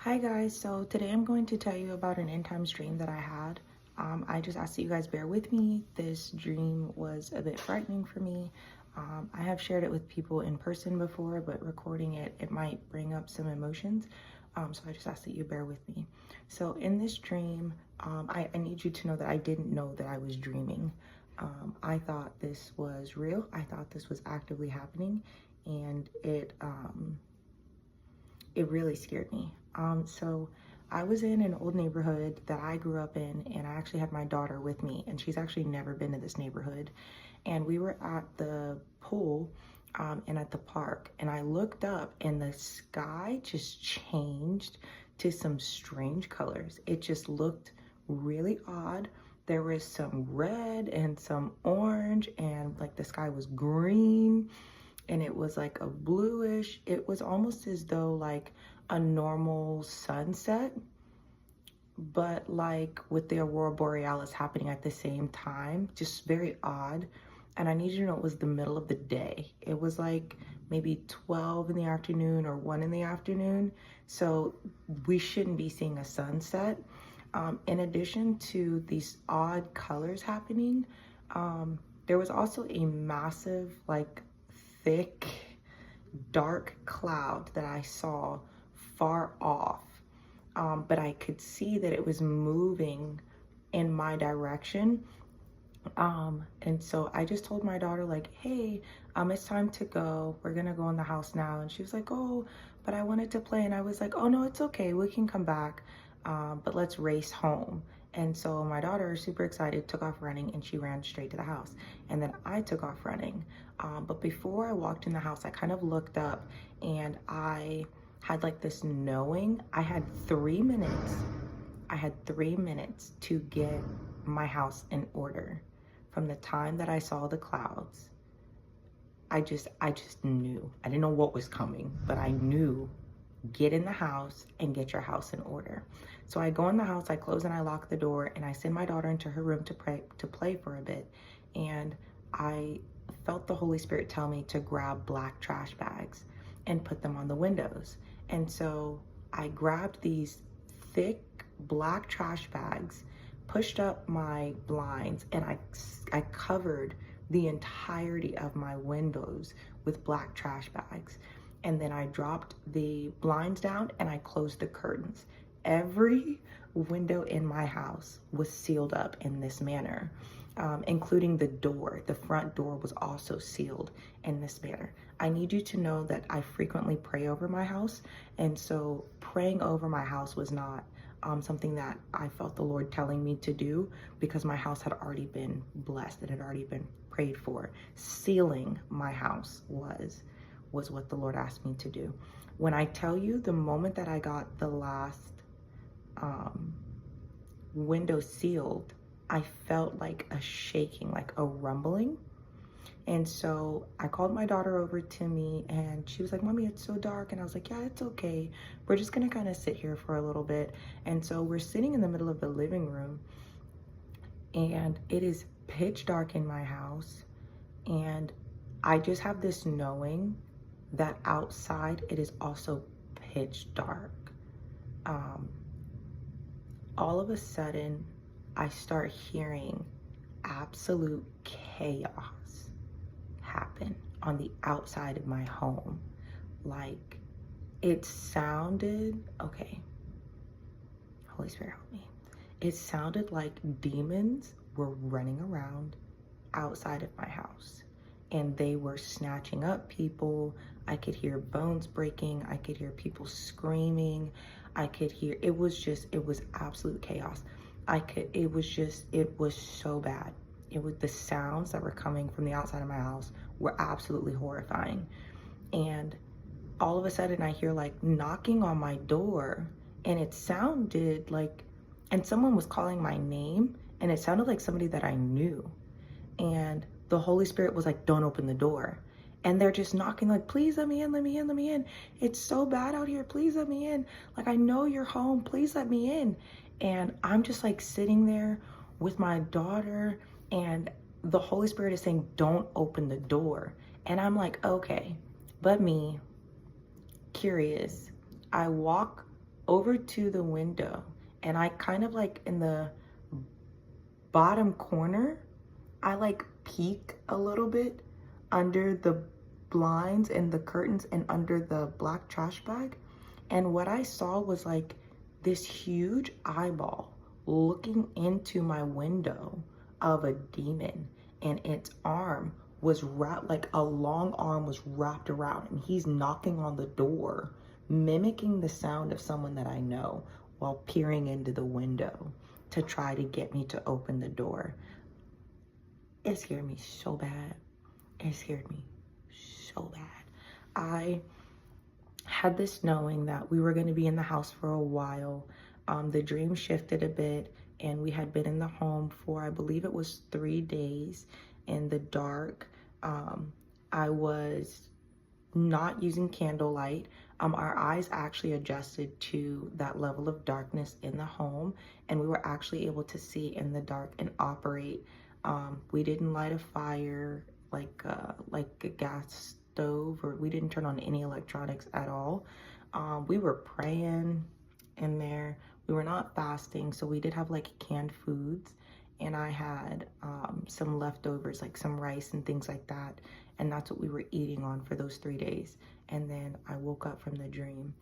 Hi guys, so today I'm going to tell you about an end times dream that I had. I just ask that you guys bear with me. This dream was a bit frightening for me. I have shared it with people in person before, but recording it might bring up some emotions. So I just ask that you bear with me. So in this dream, I need you to know that I didn't know that I was dreaming. I thought this was real. I thought this was actively happening, and it really scared me. So I was in an old neighborhood that I grew up in, and I actually had my daughter with me, and she's actually never been to this neighborhood. And we were at the pool and at the park, and I looked up, and the sky just changed to some strange colors. It just looked really odd. There was some red and some orange, and like the sky was green and it was like a bluish. It was almost as though like a normal sunset, but like with the aurora borealis happening at the same time, just very odd. And I need you to know it was the middle of the day. It was like maybe 12 in the afternoon or 1 in the afternoon. So we shouldn't be seeing a sunset. In addition to these odd colors happening, there was also a massive, like, thick, dark cloud that I saw far off. But I could see that it was moving in my direction. And so I just told my daughter, like, hey, it's time to go. We're gonna go in the house now. And she was like, oh, but I wanted to play. And I was like, oh no, it's okay. We can come back. But let's race home. And so my daughter, super excited, took off running and she ran straight to the house. And then I took off running. But before I walked in the house, I kind of looked up and I had like this knowing. I had 3 minutes. I had 3 minutes to get my house in order. From the time that I saw the clouds, I just knew. I didn't know what was coming, but I knew, get in the house and get your house in order. So I go in the house, I close and I lock the door, and I send my daughter into her room to play for a bit. And I felt the Holy Spirit tell me to grab black trash bags and put them on the windows. And so I grabbed these thick black trash bags, pushed up my blinds, and I covered the entirety of my windows with black trash bags. And then I dropped the blinds down and I closed the curtains. Every window in my house was sealed up in this manner, including the door. The front door was also sealed in this manner. I need you to know that I frequently pray over my house. And so praying over my house was not something that I felt the Lord telling me to do, because my house had already been blessed. It had already been prayed for. Sealing my house was what the Lord asked me to do. When I tell you, the moment that I got the last window sealed, I felt like a shaking, like a rumbling. And so I called my daughter over to me and she was like, Mommy, it's so dark. And I was like, yeah, it's okay. We're just gonna kind of sit here for a little bit. And so we're sitting in the middle of the living room and it is pitch dark in my house. And I just have this knowing that outside it is also pitch dark. All of a sudden, I start hearing absolute chaos happen on the outside of my home. Like, it sounded, okay, Holy Spirit help me. It sounded like demons were running around outside of my house and they were snatching up people. I could hear bones breaking. I could hear people screaming. I could hear, it was absolute chaos. It was so bad. It was, the sounds that were coming from the outside of my house were absolutely horrifying. And all of a sudden I hear like knocking on my door, and it sounded like, and someone was calling my name, and it sounded like somebody that I knew. And the Holy Spirit was like, don't open the door. And they're just knocking like, please let me in, let me in, let me in. It's so bad out here, please let me in. Like, I know you're home, please let me in. And I'm just like sitting there with my daughter, and the Holy Spirit is saying, don't open the door. And I'm like, okay. But me, curious, I walk over to the window, and I kind of like in the bottom corner, I like peek a little bit under the blinds and the curtains and under the black trash bag. And what I saw was like this huge eyeball looking into my window of a demon, and its arm was wrapped, like a long arm was wrapped around, and he's knocking on the door, mimicking the sound of someone that I know while peering into the window to try to get me to open the door. It scared me so bad. It scared me so bad. I had this knowing that we were going to be in the house for a while. The dream shifted a bit, and we had been in the home for, I believe it was 3 days in the dark. I was not using candlelight. Our eyes actually adjusted to that level of darkness in the home, and we were actually able to see in the dark and operate. We didn't light a fire like a gas stove, or we didn't turn on any electronics at all. We were praying in there. We were not fasting, so we did have like canned foods, and I had some leftovers, like some rice and things like that, and that's what we were eating on for those 3 days. And then I woke up from the dream.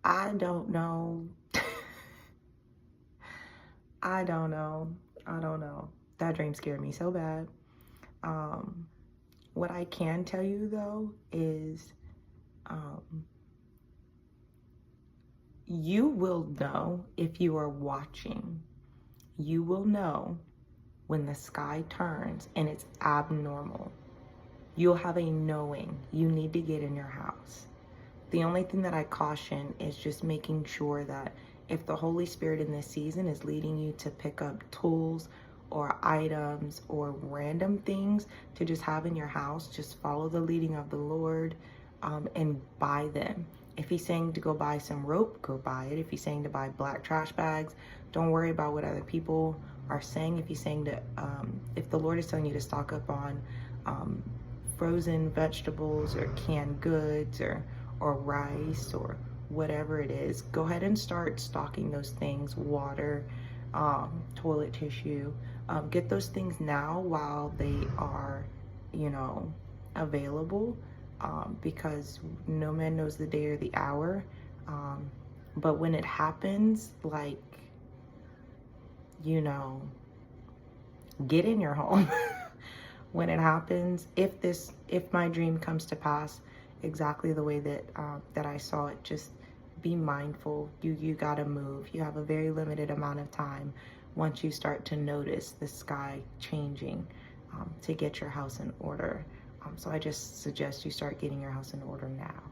I don't know. I don't know. That dream scared me so bad. What I can tell you though is you will know if you are watching. You will know when the sky turns and it's abnormal. You'll have a knowing. You need to get in your house. The only thing that I caution is just making sure that if the Holy Spirit in this season is leading you to pick up tools or items or random things to just have in your house, just follow the leading of the Lord and buy them. If he's saying to go buy some rope, go buy it. If he's saying to buy black trash bags, don't worry about what other people are saying. If he's saying to, if the Lord is telling you to stock up on frozen vegetables or canned goods or rice or whatever it is, go ahead and start stocking those things. Water, toilet tissue, get those things now while they are, available, because no man knows the day or the hour. But when it happens, get in your home. When it happens, if my dream comes to pass exactly the way that that I saw it, just be mindful. You gotta move. You have a very limited amount of time once you start to notice the sky changing to get your house in order. So I just suggest you start getting your house in order now.